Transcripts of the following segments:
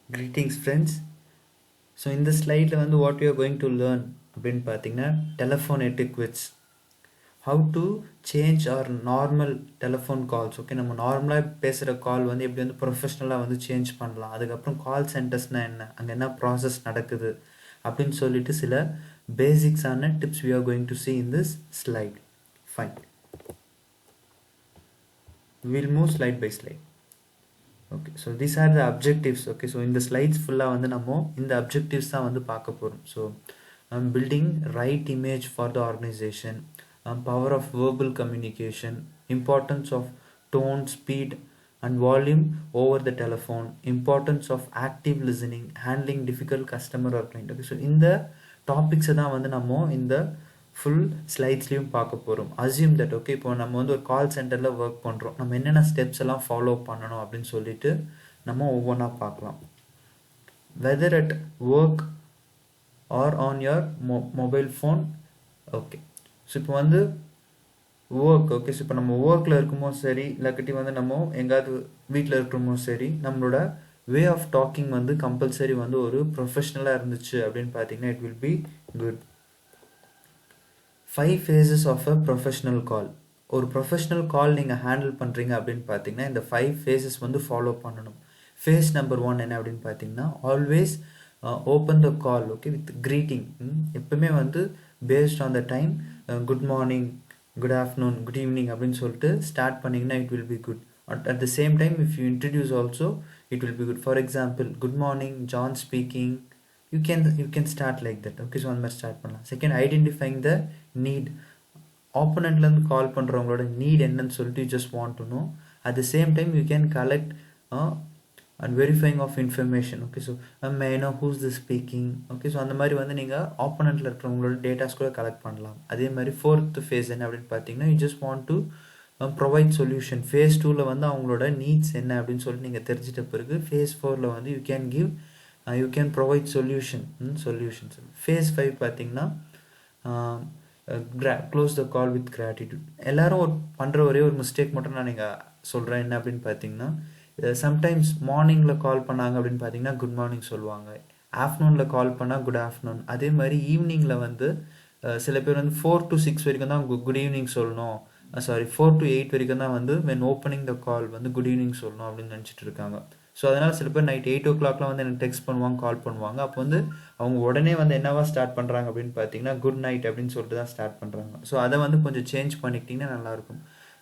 Greetings friends. So in this slide what we are going to learn அப்படின்னு பார்த்தீங்கன்னா telephone etiquettes, how to change our normal telephone calls. Okay, நம்ம நார்மலாக பேசுகிற கால் எப்படி ப்ரொஃபஷ்னலாக change பண்ணலாம், அதுக்கப்புறம் கால் சென்டர்ஸ்னால் என்ன, அங்கே என்ன ப்ராசஸ் நடக்குது அப்படின்னு சொல்லிட்டு சில பேசிக்ஸான tips we are going to see in this slide. Fine, we'll move slide by slide. Okay, so these are the objectives. Okay, so in the slides full நம்ம இந்த objectives தான் பார்க்க போகிறோம். So building right image for the organization, power of verbal communication, importance of tone, speed and volume over the telephone, importance of active listening, handling difficult customer or client. Okay, so இந்த topics தான் நம்ம இந்த full ஸ்லைட்ஸ்லையும் பார்க்க போகிறோம். Assume that okay, இப்போ நம்ம ஒரு கால் சென்டரில் ஒர்க் பண்ணுறோம், நம்ம என்னென்ன ஸ்டெப்ஸ் எல்லாம் ஃபாலோ பண்ணணும் அப்படின்னு சொல்லிட்டு நம்ம ஒவ்வொன்றா பார்க்கலாம். Whether at work or on your mobile phone. Okay, so இப்போ ஒர்க். ஓகே, ஸோ இப்போ நம்ம ஒர்க்கில் இருக்குமோ சரி, இல்லாட்டி நம்ம எங்காவது வீட்டில் இருக்கிறோமோ சரி, நம்மளோட வே ஆஃப் டாக்கிங் கம்பல்சரி ஒரு ப்ரொஃபஷ்னலாக இருந்துச்சு அப்படின்னு பார்த்தீங்கன்னா it will be good. 5 phases of a professional call. ஒரு ப்ரொஃபஷ்னல் கால் நீங்கள் ஹேண்டில் பண்ணுறீங்க அப்படின்னு பார்த்தீங்கன்னா இந்த 5 phases ஃபாலோ பண்ணணும். ஃபேஸ் நம்பர் 1 என்ன அப்படின்னு பார்த்தீங்கன்னா always open the call okay with greeting. எப்பவுமே based on the time good morning, good afternoon, good evening அப்படின்னு சொல்லிட்டு ஸ்டார்ட் பண்ணிங்கன்னா it will be good. At the same time if you introduce also it will be good. For example, good morning, John speaking. You can start like that. Okay, so அந்த மாதிரி start பண்ணலாம். Second, identifying the need. ஆப்போனண்ட்லேருந்து call பண்ணுறவங்களோட need என்னன்னு சொல்லிட்டு you just want to know. At the same time you can collect and verifying of information. Okay, so may know who's the speaking. Okay, so அந்த மாதிரி நீங்கள் ஆப்போனண்ட்டில் இருக்கிறவங்களோட datas கூட collect பண்ணலாம். அதே மாதிரி ஃபோர்த் ஃபேஸ் என்ன அப்படின்னு பார்த்தீங்கன்னா you just want to provide solution. Phase 2ல் அவங்களோட நீட்ஸ் என்ன அப்படின்னு சொல்லிட்டு நீங்கள் தெரிஞ்சிட்ட பிறகு ஃபேஸ் 4ல் you can give you can provide solutions. Phase 5 பார்த்தீங்கன்னா close the call with gratitude. எல்லாரும் பண்ணுற ஒரே ஒரு மிஸ்டேக் மட்டும் நான் நீங்கள் சொல்கிறேன். என்ன அப்படின்னு பார்த்தீங்கன்னா சம்டைம்ஸ் மார்னிங்கில் கால் பண்ணாங்க அப்படின்னு பார்த்தீங்கன்னா குட் மார்னிங் சொல்லுவாங்க, ஆஃப்டர்நூனில் கால் பண்ணால் குட் ஆஃப்டர்நூன். அதே மாதிரி ஈவினிங்கில் சில பேர் 4 to 6 வரைக்கும் தான் குட் ஈவினிங் சொல்லணும், 4 to 8 வரைக்கும் தான் when opening the call good evening சொல்லணும் அப்படின்னு நினச்சிட்டு இருக்காங்க. ஸோ அதனால் சில பேர் நைட் 8 o'clock எனக்கு டெக்ஸ்ட் பண்ணுவாங்க, கால் பண்ணுவாங்க. அப்போ அவங்க உடனே என்னவா ஸ்டார்ட் பண்ணுறாங்க அப்படின்னு பார்த்தீங்கன்னா குட் நைட் அப்படின்னு சொல்லிட்டு தான் ஸ்டார்ட் பண்ணுறாங்க. ஸோ அதை கொஞ்சம் சேஞ்ச் பண்ணிக்கிட்டிங்கன்னா நல்லாயிருக்கும்.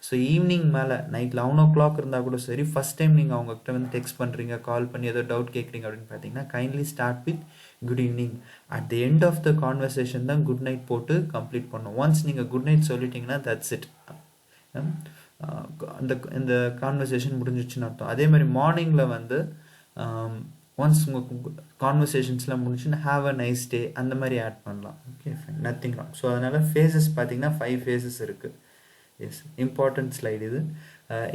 ஸோ ஈவினிங் மேலே நைட் 11 o'clock இருந்தால் கூட சரி, ஃபஸ்ட் டைம் நீங்கள் அவங்ககிட்ட டெக்ஸ்ட் பண்ணுறீங்க, கால் பண்ணி ஏதோ டவுட் கேட்குறீங்க அப்படின்னு பார்த்தீங்கன்னா kindly start with good evening. At the end of the conversation தான் குட் நைட் போட்டு கம்ப்ளீட் பண்ணணும். ஒன்ஸ் நீங்கள் குட் நைட் சொல்லிட்டீங்கன்னா தட்ஸ் இட், இந்த கான்வர்சேஷன் முடிஞ்சிச்சுன்னு அர்த்தம். அதே மாதிரி மார்னிங்கில் ஒன்ஸ் உங்கள் கான்வர்சேஷன்ஸ்லாம் முடிச்சுன்னா ஹாவ் அ நைஸ் டே அந்த மாதிரி ஆட் பண்ணலாம். Okay, fine, nothing wrong. So அதனால் ஃபேஸஸ் பார்த்தீங்கன்னா 5 phases இருக்குது. எஸ், இம்பார்ட்டன்ட் ஸ்லைடு இது.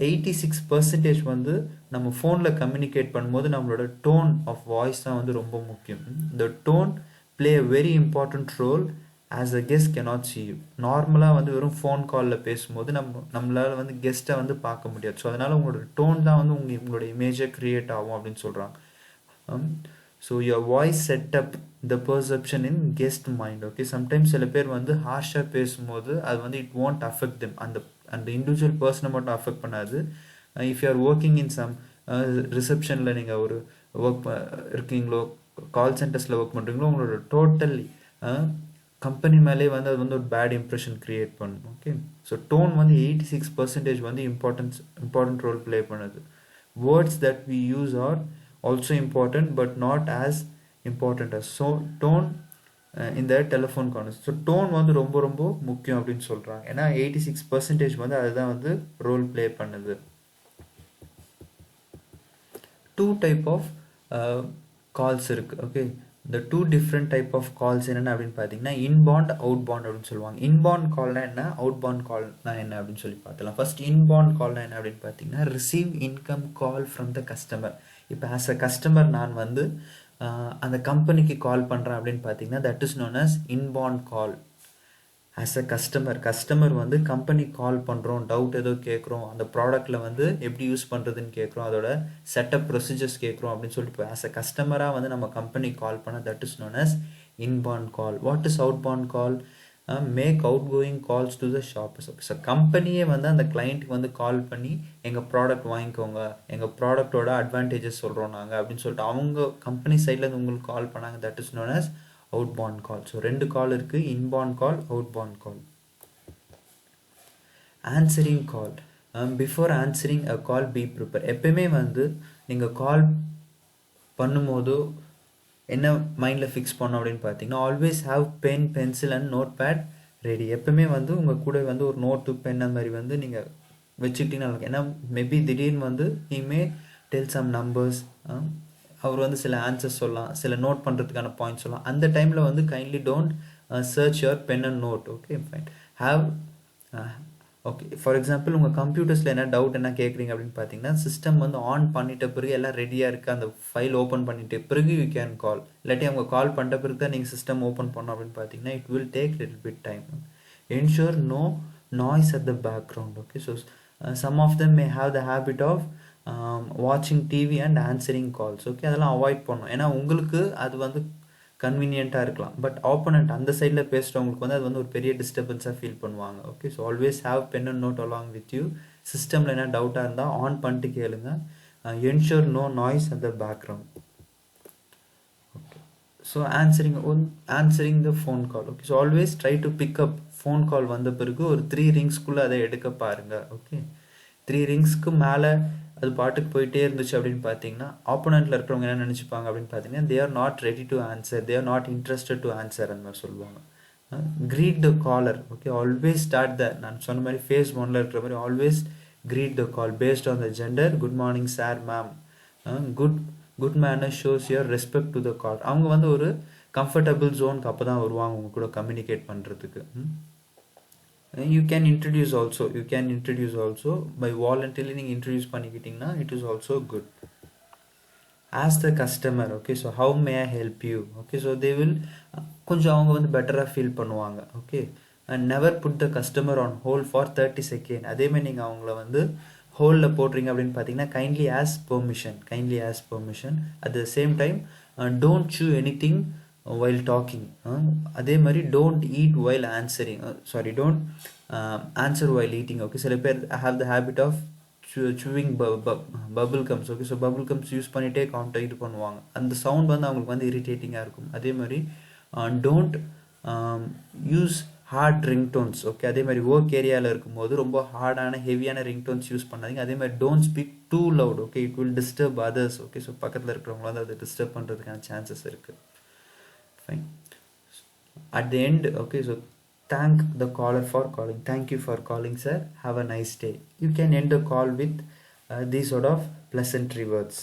86% நம்ம ஃபோனில் கம்யூனிகேட் பண்ணும்போது நம்மளோட டோன் ஆஃப் வாய்ஸ் தான் ரொம்ப முக்கியம். இந்த tone play a very important role as a guest cannot see you. நார்மலாக வெறும் ஃபோன் காலில் பேசும்போது நம்மளால் கெஸ்ட்டை பார்க்க முடியாது. ஸோ அதனால் உங்களோட டோன் தான் உங்களோட இமேஜை க்ரியேட் ஆகும் அப்படின்னு சொல்கிறாங்க. So your voice set up the perception in guest mind. Okay, sometimes சில பேர் ஹார்ஷாக பேசும்போது அது இட் won't affect them. அந்த இண்டிவிஜுவல் பர்சனை மட்டும் அஃபெக்ட் பண்ணாது. If you are working in some ரிசப்ஷனில் நீங்கள் ஒரு ஒர்க் இருக்கீங்களோ, கால் சென்டர்ஸில் ஒர்க் பண்ணுறீங்களோ, உங்களோட டோட்டலி கம்பெனி மேலே அது ஒரு பேட் இம்ப்ரெஷன் க்ரியேட் பண்ணும். Okay, so tone 86% important role play பண்ணுது. Words that we use are also important but not as important as. So tone இந்த டெலிஃபோன் கான்வர்சேஷன், ஸோ டோன் ரொம்ப ரொம்ப முக்கியம் அப்படின்னு சொல்கிறாங்க. ஏன்னா 86% அதுதான் ரோல் ப்ளே பண்ணுது. 2 type ஆஃப் கால்ஸ் இருக்குது. ஓகே, இந்த 2 different type ஆஃப் கால்ஸ் என்னென்ன அப்படின்னு பார்த்தீங்கன்னா இன்பாண்ட், அவுட்பாண்ட் அப்படின்னு சொல்லுவாங்க. இன்பாண்ட் கால்னா என்ன, அவுட்பாண்ட் கால்னா என்ன அப்படின்னு சொல்லி பார்த்துலாம். ஃபர்ஸ்ட் இன்பாண்ட் கால்னா என்ன அப்படின்னு பார்த்தீங்கன்னா receive income call from the customer. இப்போ ஆஸ் அ கஸ்டமர் நான் அந்த கம்பெனிக்கு கால் பண்ணுறேன் அப்படின்னு பார்த்தீங்கன்னா that is known as inbound call. As a customer வந்து கம்பெனி கால் பண்ணுறோம், டவுட் ஏதோ கேட்குறோம், அந்த ப்ராடக்ட்டில் வந்து எப்படி யூஸ் பண்ணுறதுன்னு கேட்குறோம், அதோட செட்டப் ப்ரொசீஜர்ஸ் கேட்குறோம் அப்படின்னு சொல்லிட்டு ஆஸ் அ கஸ்டமராக வந்து நம்ம கம்பெனி கால் பண்ண, that is known as inbound call. What is outbound call? Make outgoing calls to the shoppers. Okay, so கம்பெனியே வந்து அந்த கிளைண்ட்டுக்கு வந்து கால் பண்ணி எங்கள் ப்ராடக்ட் வாங்கிக்கோங்க, எங்கள் ப்ராடக்டோட அட்வான்டேஜஸ் சொல்கிறோம் நாங்கள் அப்படின்னு சொல்லிட்டு அவங்க கம்பெனி சைட்லேருந்து உங்களுக்கு கால் பண்ணாங்க, that is known as outbound call. So 2 call இருக்குது, inbound call, outbound call. Answering call. Before answering a call be prepare. எப்பயுமே வந்து நீங்கள் கால் பண்ணும்போது என்ன மைண்டில் ஃபிக்ஸ் பண்ணோம் அப்படின்னு பார்த்தீங்கன்னா, always have pen, pencil and note pad ready. எப்பவுமே வந்து உங்கள் கூட வந்து ஒரு நோட்டு பென் அந்த மாதிரி வந்து நீங்கள் வச்சுக்கிட்டீங்கன்னா, ஏன்னா மேபி திடீர்னு வந்து இமே டெல் சம் நம்பர்ஸ், அவர் வந்து சில ஆன்சர்ஸ் சொல்லலாம், சில நோட் பண்ணுறதுக்கான பாயிண்ட்ஸ் சொல்லலாம். அந்த டைமில் வந்து kindly don't search your pen and note. Okay fine. Have okay, for example உங்கள் கம்ப்யூட்டர்ஸில் என்ன டவுட் என்ன கேட்குறீங்க அப்படின்னு பார்த்தீங்கன்னா, சிஸ்டம் வந்து ஆன் பண்ணிட்ட பிறகு எல்லாம் ரெடியாக இருக்குது, அந்த ஃபைல் ஓப்பன் பண்ணிட்டு பிறகு யூ கேன் கால். இல்லாட்டி அவங்க கால் பண்ணிட்ட பிறகு தான் நீங்கள் சிஸ்டம் ஓப்பன் பண்ணோம் அப்படின்னு பார்த்தீங்கன்னா, it will take little bit time. Ensure no noise at the background. Okay, so some of them may have the habit of வாட்சிங் TV and answering calls. Okay, அதெல்லாம் அவாய்ட் பண்ணணும். ஏன்னா உங்களுக்கு அது வந்து கன்வீனியண்ட்டாக இருக்கலாம், பட் ஆப்போனண்ட் அந்த சைடில் பேசுகிறவங்களுக்கு வந்து அது வந்து ஒரு பெரிய டிஸ்டர்பன்ஸாக ஃபீல் பண்ணுவாங்க. Okay, so always have pen and note along with you. சிஸ்டமில் என்ன டவுட்டாக இருந்தால் ஆன் பண்ணிட்டு கேளுங்க. Ensure no noise at the background. Okay, so answering the phone call. Okay, so always try to pick up. Phone call வந்த பிறகு ஒரு 3 ரிங்ஸ்க்குள்ளே அதை எடுக்க பாருங்கள். ஓகே, 3 ரிங்ஸ்க்கு மேலே அது பாட்டுக்கு போயிட்டே இருந்துச்சு அப்படின்னு பார்த்தீங்கன்னா, ஆப்போனண்ட்டில் இருக்கிறவங்க என்ன நினச்சிப்பாங்க அப்படின்னு பார்த்தீங்கன்னா, they are not ready to answer, they are not interested to answer அந்த மாதிரி சொல்லுவாங்க. Greet the caller. Okay, always start the, நான் சொன்ன மாதிரி ஃபேஸ் 1ல் இருக்கிற மாதிரி always greet the call based on the gender. Good morning sir, ma'am. Good manner shows your respect to the call. அவங்க வந்து ஒரு கம்ஃபர்டபுள் ஜோனுக்கு அப்போ தான் வருவாங்க உங்க கூட கம்யூனிகேட் பண்ணுறதுக்கு. You can introduce also by voluntarily நீங்கள் introduce பண்ணிக்கிட்டிங்கன்னா it is also good. Ask the customer. Okay, so how may I help you? Okay, so they will கொஞ்சம் அவங்க வந்து பெட்டராக ஃபீல் பண்ணுவாங்க. Okay, and never put the customer on hold for 30 seconds. அதேமாதிரி நீங்கள் அவங்கள வந்து ஹோல்டில் போடுறீங்க அப்படின்னு பார்த்தீங்கன்னா, kindly ask permission. At the same time, don't chew anything while talking. அதே மாதிரி don't eat while answering. Don't answer while eating. Okay, சில பேர் have the habit of chewing bubble gums. Okay, so bubble gums use பண்ணிகிட்டே counter இது பண்ணுவாங்க. அந்த sound வந்து அவங்களுக்கு வந்து இரிட்டேட்டிங்காக இருக்கும். அதே மாதிரி don't use heart ringtones. Okay, அதே மாதிரி ஒர்க் ஏரியாவில் இருக்கும்போது ரொம்ப ஹார்டான ஹெவியான ரிங்டோன்ஸ் யூஸ் பண்ணாதீங்க. அதே மாதிரி don't speak too loud. Okay, it will disturb others. Okay, so பக்கத்தில் இருக்கிறவங்கள வந்து அதை டிஸ்டர்ப் பண்ணுறதுக்கான சான்சஸ் இருக்குது. Fine. At the end, okay, so thank the caller for calling. Thank you for calling, sir. Have a nice day. You can end the call with these sort of pleasantry words.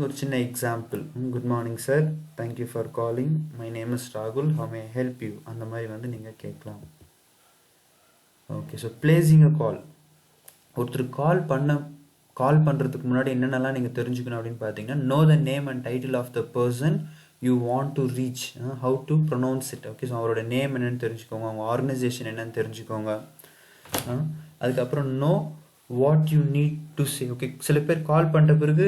ஒரு சின்ன example, good morning sir, thank you for calling, my name is ராகுல், how may help you, அந்த மாதிரி வந்து நீங்கள் கேட்கலாம். Okay, so placing a call. ஒருத்தர் call பண்ணுறதுக்கு முன்னாடி என்னென்னலாம் நீங்கள் தெரிஞ்சுக்கணும் அப்படின்னு பார்த்தீங்கன்னா, know the name and title of the person you want to reach, how to pronounce it. Okay, so அவரோட நேம் என்னென்னு தெரிஞ்சுக்கோங்க, அவங்க ஆர்கனைசேஷன் என்னென்னு தெரிஞ்சுக்கோங்க. அதுக்கப்புறம் know what you need to say. Okay, சில பேர் கால் பண்ணுற பிறகு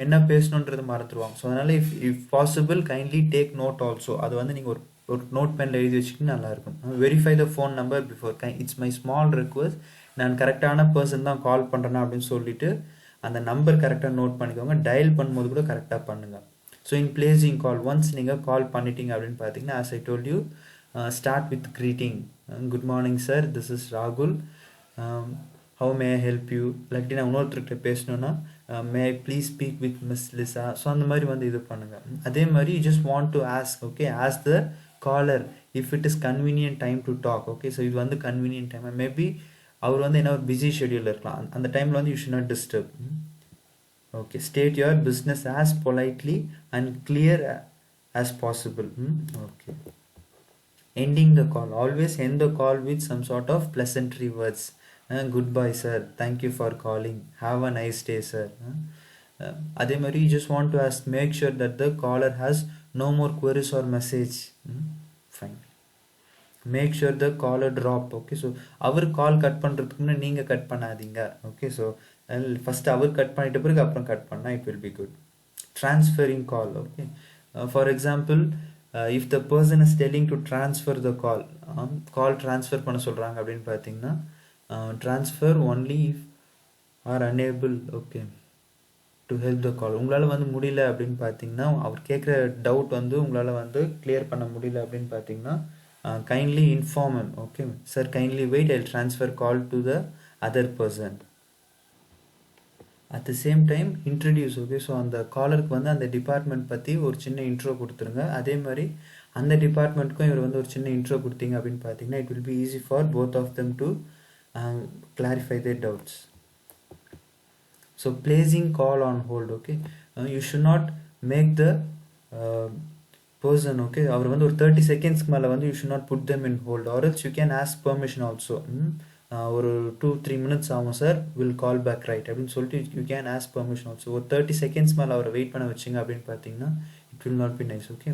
என்ன பேசணுன்றது மறந்துடுவாங்க. ஸோ அதனால் if possible kindly take note also. அது வந்து நீங்கள் ஒரு நோட் பெனில் எழுதி வச்சுக்கிட்டு நல்லாயிருக்கும். Verify the phone number before. It's my small request, நான் கரெக்டான பர்சன் தான் கால் பண்ணுறேன்னா அப்படின்னு சொல்லிட்டு அந்த நம்பர் கரெக்டாக நோட் பண்ணிக்கோங்க. டயல் பண்ணும்போது கூட கரெக்டாக பண்ணுங்கள். So in placing call, once நீங்கள் கால் பண்ணிட்டீங்க அப்படின்னு பார்த்தீங்கன்னா, as I told you, start with greeting. Good morning sir, this is ராகுல், how may I help you. இல்லாட்டி நான் இன்னொருத்தர்கிட்ட பேசணுன்னா, may I please speak with miss Lisa. So அந்த மாதிரி வந்து இது பண்ணுங்கள். அதே மாதிரி you just want to ask. Okay, ask the caller if it is convenient time to talk. Okay, so இது வந்து கன்வீனியன்ட் டைம். மேபி அவர் வந்து என்ன ஒரு பிஸி ஷெடியூலில் இருக்கலாம், அந்த டைமில் வந்து you should not disturb. Okay, state your business as politely and clear as possible. Okay, ending the call, always end the call with some sort of pleasantry words. Goodbye sir, thank you for calling, have a nice day sir. அதே மாதிரி you just want to ask, make sure that the caller has no more queries or message. Fine. Make sure the caller drop. Okay, so அவர் call cut பண்ணுறதுக்கு முன்னாடி நீங்கள் cut பண்ணாதீங்க. Okay, so first அவர் cut பண்ணிட்ட பிறகு அப்புறம் cut பண்ணால் it will be good. Transferring call. Okay, for example if the person is telling to transfer the call transfer பண்ண சொல்கிறாங்க அப்படின்னு பார்த்தீங்கன்னா transfer only if are unable okay to help the call. உங்களால் வந்து முடியல அப்படின்னு பார்த்தீங்கன்னா, அவர் கேட்குற டவுட் வந்து உங்களால் வந்து கிளியர் பண்ண முடியல அப்படின்னு பார்த்தீங்கன்னா kindly inform him. Okay sir, kindly wait, I transfer call to the other person. At the same time introduce. Okay, so அந்த காலருக்கு வந்து அந்த டிபார்ட்மெண்ட் பற்றி ஒரு சின்ன இன்ட்ரோ கொடுத்துருங்க. அதே மாதிரி அந்த டிபார்ட்மெண்ட்டுக்கும் இவர் வந்து ஒரு சின்ன இன்ட்ரோ கொடுத்தீங்க அப்படின்னு பார்த்தீங்கன்னா it will be easy for both of them to clarify their doubts. So placing call on hold. Okay, you should not make the person okay அவர் வந்து ஒரு 30 செகண்ட்ஸ்க்கு மேலே வந்து you should not put them in hold or else you can ask permission also. ஒரு 2-3 minutes ஆகும் sir, will call back right அப்படின்னு சொல்லிட்டு you can ask permission also. ஒரு 30 செகண்ட்ஸ் மேலே அவரை வெயிட் பண்ண வச்சிங்க அப்படின்னு பார்த்தீங்கன்னா it will not be nice. Okay,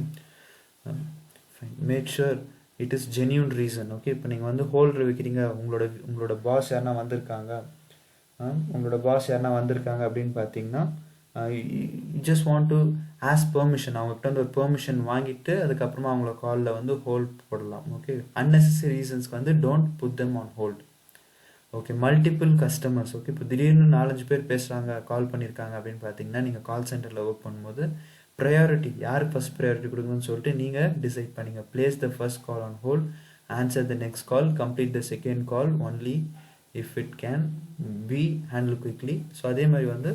fine. Make sure it is genuine reason. Okay, இப்போ நீங்கள் வந்து ஹோல்டர் வைக்கிறீங்க, உங்களோட பாஸ் யாருனா வந்திருக்காங்க அப்படின்னு பார்த்தீங்கன்னா you just want to ask permission. அவங்ககிட்ட வந்து ஒரு பெர்மிஷன் வாங்கிட்டு அதுக்கப்புறமா அவங்கள காலில் வந்து ஹோல்ட் போடலாம். ஓகே, unnecessary ரீசன்ஸ்க்கு வந்து don't put them on hold. Okay, multiple customers. Okay, இப்போ திடீர்னு 4-5 பேர் பேசுகிறாங்க, கால் பண்ணியிருக்காங்க அப்படின்னு பார்த்தீங்கன்னா நீங்கள் கால் சென்டரில் ஒர்க் பண்ணும்போது ப்ரையாரிட்டி யாருக்கு ஃபஸ்ட் ப்ரையாரிட்டி கொடுக்கணும்னு சொல்லிட்டு நீங்கள் டிசைட் பண்ணிங்க. Place the first call on hold, answer the next call, complete the second call only if it can be handle quickly. So அதே மாதிரி வந்து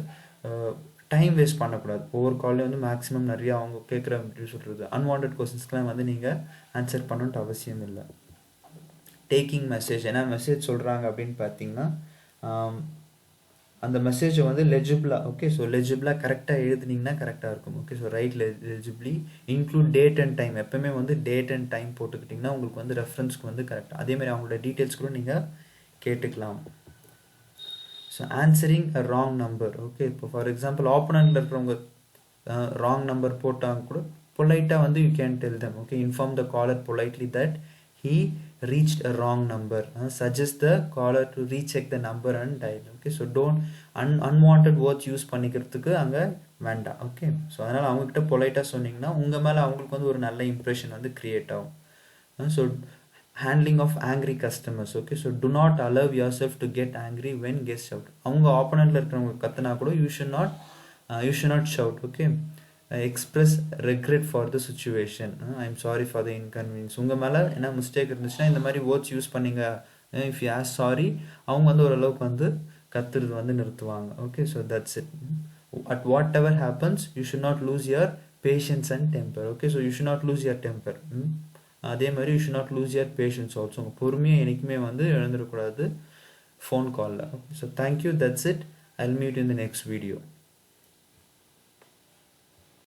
டைம் வேஸ்ட் பண்ணக்கூடாது. ஒவ்வொரு கால்லையும் வந்து மேக்ஸிமம் நிறையா அவங்க கேட்குற எப்படி சொல்கிறது அன்வான்ட் கொஸ்டின்ஸ்க்கெலாம் வந்து நீங்கள் ஆன்சர் பண்ணணுன்ட்டு அவசியம் இல்லை. டேக்கிங் மெசேஜ், ஏன்னா மெசேஜ் சொல்கிறாங்க அப்படின்னு பார்த்தீங்கன்னா அந்த மெசேஜை வந்து லெஜிபிளாக ஓகே ஸோ லெஜிபிளாக கரெக்டாக எழுதுனீங்கன்னா கரெக்டாக இருக்கும். Okay, so write legibly include date and time. எப்போவுமே வந்து டேட் அண்ட் டைம் போட்டுக்கிட்டிங்கன்னா உங்களுக்கு வந்து ரெஃபரன்ஸ்க்கு வந்து கரெக்டாக அதேமாதிரி அவங்களோட டீட்டெயில்ஸ் கூட நீங்கள் கேட்டுக்கலாம். So answering a wrong number. Okay, இப்போ ஃபார் எக்ஸாம்பிள் ஆப்போனண்ட்டில் இருக்கிறவங்க ராங் நம்பர் போட்டாங்க கூட பொலைட்டாக வந்து you can tell them. Okay, inform the caller politely that he reached a wrong number. Suggest the caller to recheck the number and dial. Okay, so don't unwanted words use பண்ணிக்கிறதுக்கு அங்கே வேண்டாம். Okay, so அதனால் அவங்கக்கிட்ட பொலைட்டாக சொன்னீங்கன்னா உங்கள் மேலே அவங்களுக்கு வந்து ஒரு நல்ல இம்ப்ரெஷன் வந்து க்ரியேட் ஆகும். So handling of angry customers. Okay, so do not allow yourself to get angry when guests shout. அவங்க ஆப்போனண்ட்ல இருக்கிறவங்க கத்துனா கூட you should not shout. Okay, express regret for the situation. I'm sorry for the inconvenience. உங்க மேல என்ன mistake இருந்துச்சுன்னா இந்த மாதிரி வேர்ட்ஸ் யூஸ் பண்ணீங்க, if you ask sorry, அவங்க வந்து ஓரளவுக்கு வந்து கத்துறது வந்து நிறுத்துவாங்க. Okay, so that's it. At whatever happens you should not lose your patience and temper. Okay, so you should not lose your temper. அதே மாதிரி you should not lose your patience also. உங்கள் பொறுமையை என்றைக்குமே வந்து இழந்துடக்கூடாது ஃபோன் காலில். So thank you, that's it. I will meet in the next video.